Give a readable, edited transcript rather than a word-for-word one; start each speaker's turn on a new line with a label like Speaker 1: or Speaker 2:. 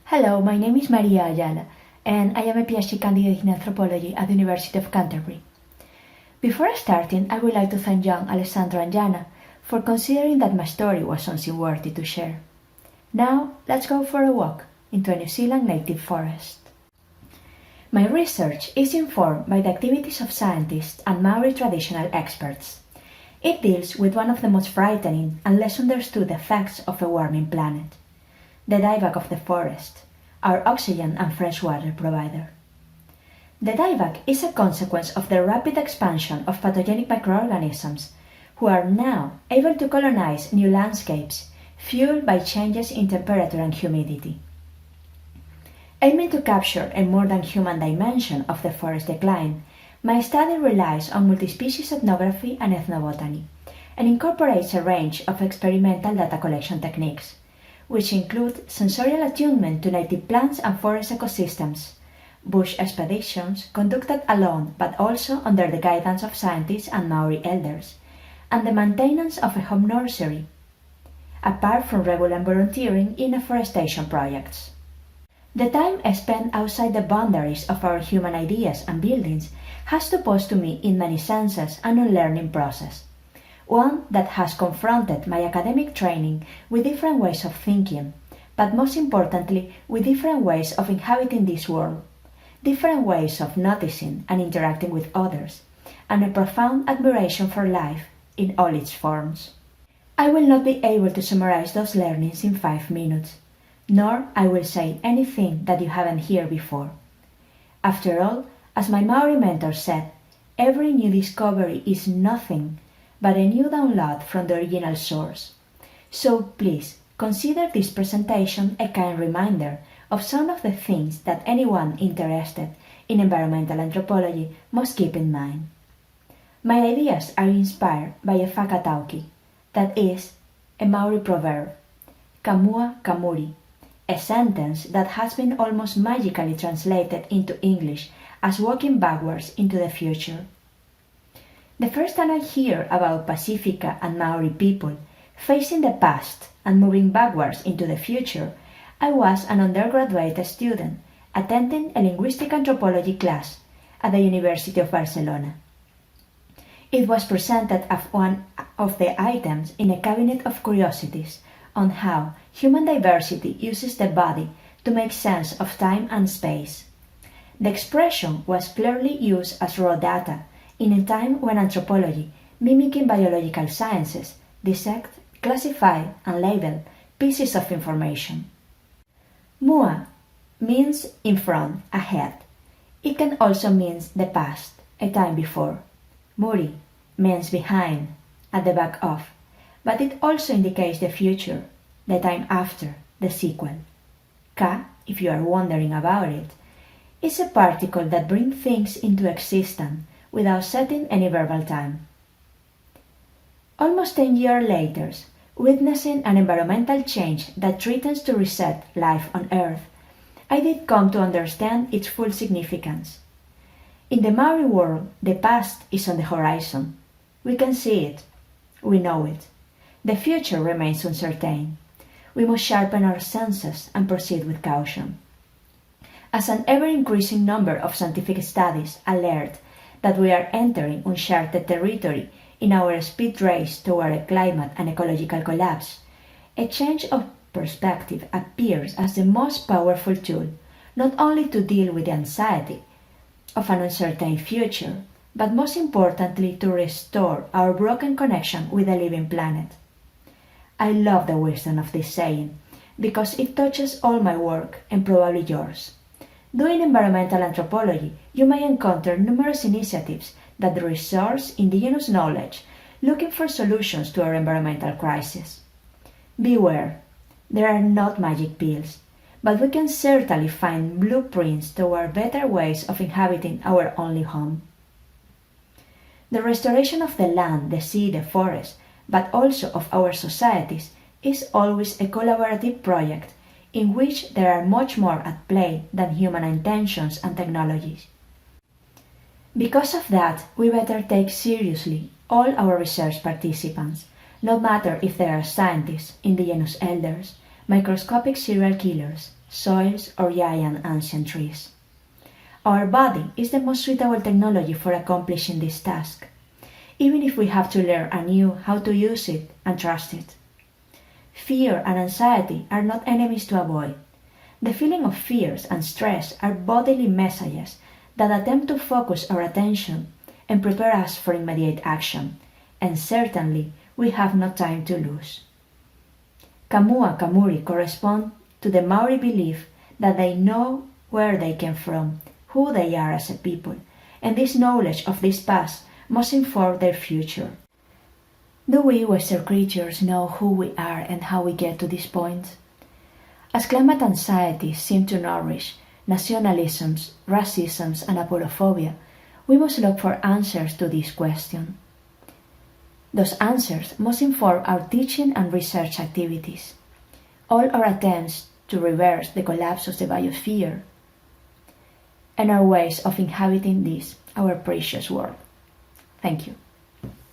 Speaker 1: Hello, my name is Maria Ayala, and I am a PhD candidate in anthropology at the University of Canterbury. Before starting, I would like to thank John, Alessandro, and Jana for considering that my story was something worthy to share. Now, let's go for a walk into a New Zealand native forest. My research is informed by the activities of scientists and Māori traditional experts. It deals with one of the most frightening and less understood effects of a warming planet: the dieback of the forest, our oxygen and fresh water provider. The dieback is a consequence of the rapid expansion of pathogenic microorganisms who are now able to colonize new landscapes fueled by changes in temperature and humidity. Aiming to capture a more than human dimension of the forest decline, my study relies on multi-species ethnography and ethnobotany, and incorporates a range of experimental data collection techniques, which include sensorial attunement to native plants and forest ecosystems, bush expeditions conducted alone but also under the guidance of scientists and Maori elders, and the maintenance of a home nursery, apart from regular volunteering in afforestation projects. The time spent outside the boundaries of our human ideas and buildings has supposed to me in many senses an unlearning process, one that has confronted my academic training with different ways of thinking, but most importantly with different ways of inhabiting this world, different ways of noticing and interacting with others, and a profound admiration for life in all its forms. I will not be able to summarize those learnings in 5 minutes, nor I will say anything that you haven't heard before. After all, as my Maori mentor said, every new discovery is nothing but a new download from the original source. So please consider this presentation a kind reminder of some of the things that anyone interested in environmental anthropology must keep in mind. My ideas are inspired by a whakatauki, that is, a Maori proverb, kamua kamuri, a sentence that has been almost magically translated into English as walking backwards into the future. The first time I hear about Pacifica and Māori people facing the past and moving backwards into the future, I was an undergraduate student attending a linguistic anthropology class at the University of Barcelona. It was presented as one of the items in a cabinet of curiosities on how human diversity uses the body to make sense of time and space. The expression was clearly used as raw data in a time when anthropology, mimicking biological sciences, dissect, classify, and label pieces of information. Mua means in front, ahead. It can also mean the past, a time before. Muri means behind, at the back of, but it also indicates the future, the time after, the sequel. Ka, if you are wondering about it, is a particle that brings things into existence without setting any verbal time. Almost 10 years later, witnessing an environmental change that threatens to reset life on Earth, I did come to understand its full significance. In the Maori world, the past is on the horizon. We can see it. We know it. The future remains uncertain. We must sharpen our senses and proceed with caution. As an ever-increasing number of scientific studies alert that we are entering uncharted territory in our speed race toward a climate and ecological collapse, a change of perspective appears as the most powerful tool, not only to deal with the anxiety of an uncertain future, but most importantly to restore our broken connection with the living planet. I love the wisdom of this saying, because it touches all my work and probably yours. Doing environmental anthropology, you may encounter numerous initiatives that resource indigenous knowledge, looking for solutions to our environmental crisis. Beware, there are not magic pills, but we can certainly find blueprints toward better ways of inhabiting our only home. The restoration of the land, the sea, the forest, but also of our societies, is always a collaborative project in which there are much more at play than human intentions and technologies. Because of that, we better take seriously all our research participants, no matter if they are scientists, indigenous elders, microscopic serial killers, soils, or giant ancient trees. Our body is the most suitable technology for accomplishing this task, even if we have to learn anew how to use it and trust it. Fear and anxiety are not enemies to avoid. The feeling of fears and stress are bodily messages that attempt to focus our attention and prepare us for immediate action, and certainly we have no time to lose. Kamua Kamuri correspond to the Maori belief that they know where they came from, who they are as a people, and this knowledge of this past must inform their future. Do we Western creatures know who we are and how we get to this point? As climate anxiety seems to nourish nationalisms, racisms, and apolophobia, we must look for answers to this question. Those answers must inform our teaching and research activities, all our attempts to reverse the collapse of the biosphere, and our ways of inhabiting this, our precious world. Thank you.